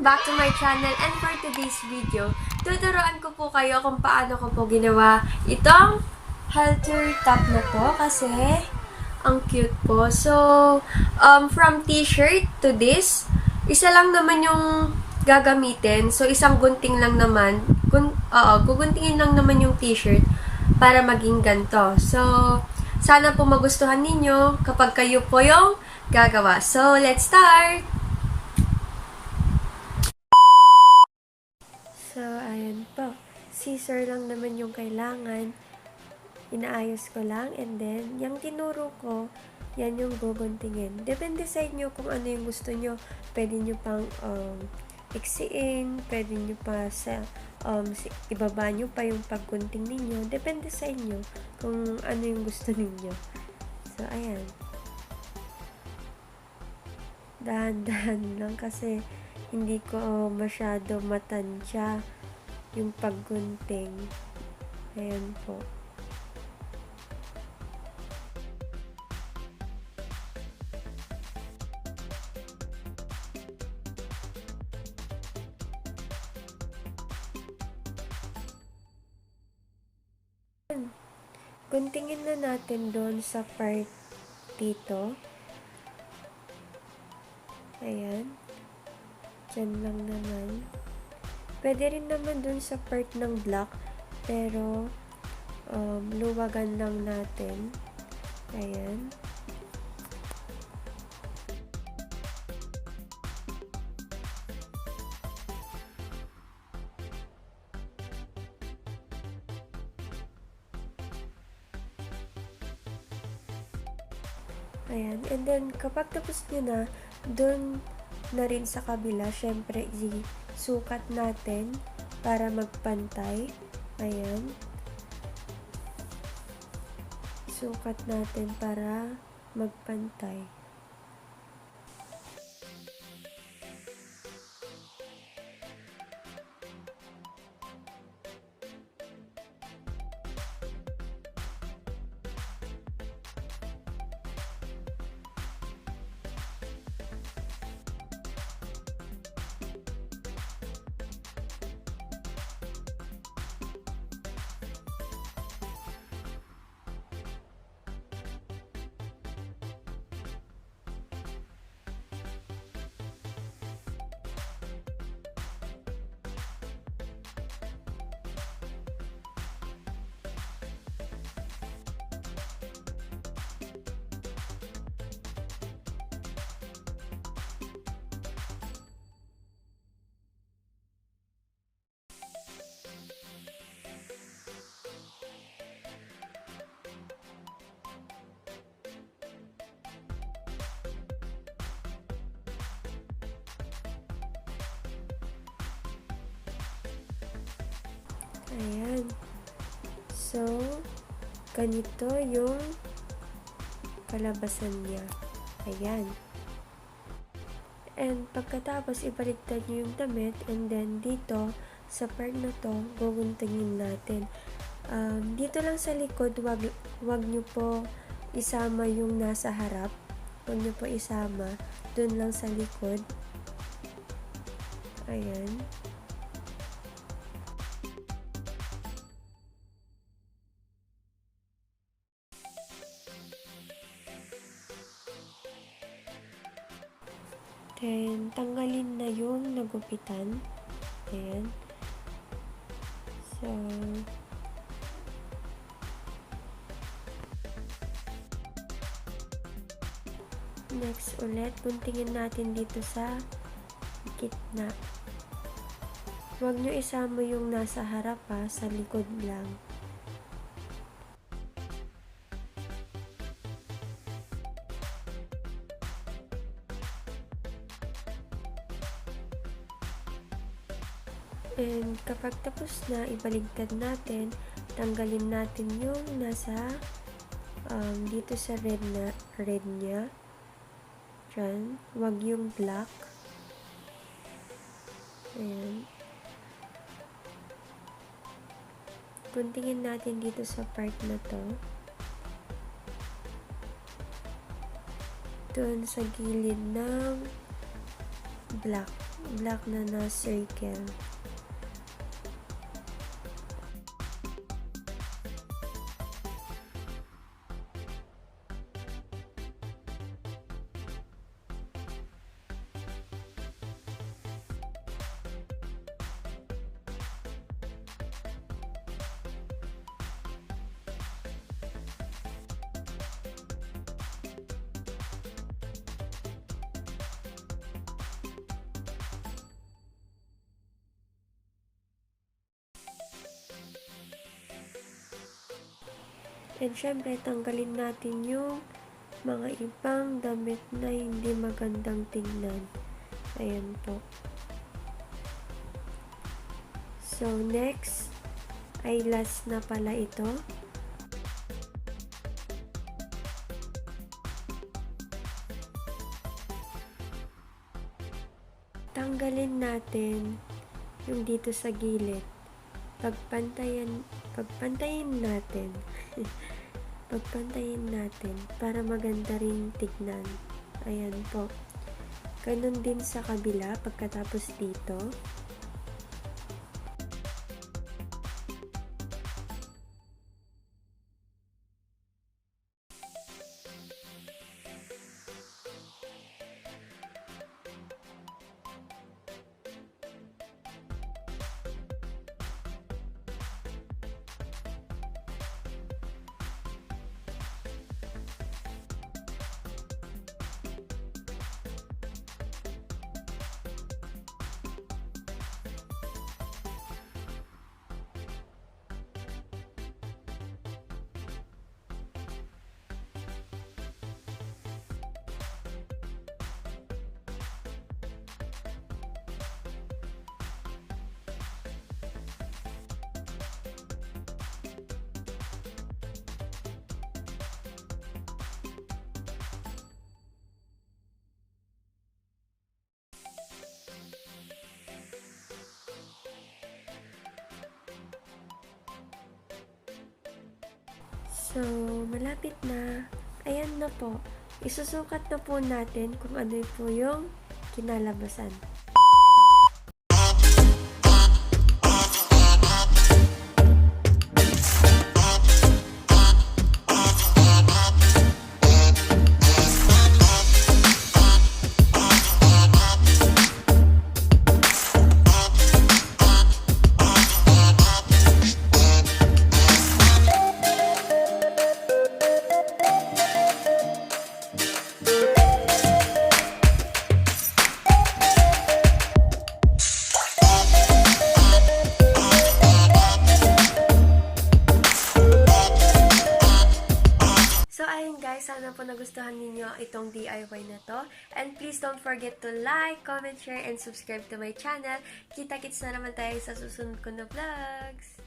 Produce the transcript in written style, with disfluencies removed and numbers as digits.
back to my channel, and for today's video, tuturuan ko po kayo kung paano ko po ginawa itong halter top na to kasi ang cute po. So, from t-shirt to this, isa lang naman yung gagamitin. So, isang gunting lang naman. Guguntingin lang naman yung t-shirt para maging ganito. So, sana po magustuhan ninyo kapag kayo po yung gagawa. So, let's start! So, ayan po. Scissor lang naman yung kailangan. Inaayos ko lang. And then, yung tinuro ko, yan yung guguntingin. Depende sa inyo kung ano yung gusto nyo. Pwede nyo pang iksiin. Pwede nyo pa sa ibaba nyo pa yung paggunting ninyo. Depende sa inyo kung ano yung gusto ninyo. So, ayan. Dahan-dahan lang kasi hindi ko masyado matansya yung paggunting. Ayan po. Guntingin na natin doon sa part dito. Ayan. Diyan lang naman. Pwede rin naman dun sa part ng black, pero luwagan lang natin. Ayan. Ayan. And then, kapag tapos nyo na, dun na rin sa kabila, syempre, sukat natin para magpantay. Ayan. Sukat natin para magpantay. Ayan. So, ganito yung kalabasan niya. Ayan. And pagkatapos, ibaliktad nyo yung damit. And then, dito, sa part na to, guguntingin natin. Dito lang sa likod, wag nyo po isama yung nasa harap. Wag nyo po isama. Dun lang sa likod. Ayan. Then, tanggalin na yung nagupitan. Ayan. So, next ulit, guntingin natin dito sa gitna. Huwag nyo isama yung nasa harap ha, sa likod lang. And kapag tapos na, ibaligtad natin, tanggalin natin yung nasa dito sa red niya. Diyan. Wag yung black. Ayan. Guntingin natin dito sa part na to. Doon sa gilid ng black. black na circle. And syempre, tanggalin natin yung mga ibang damit na hindi magandang tingnan. Ayan po. So, next, ay last na pala ito. Tanggalin natin yung dito sa gilid. Pagpantayin natin. Pagpantayin natin para maganda ring tignan. Ayan po. Ganun din sa kabila pagkatapos dito. So, malapit na. Ayan na po. Isusukat na po natin kung ano po yung kinalabasan. Guys, sana po nagustuhan ninyo itong DIY na to. And please don't forget to like, comment, share, and subscribe to my channel. Kita-kits na naman tayo sa susunod ko na vlogs.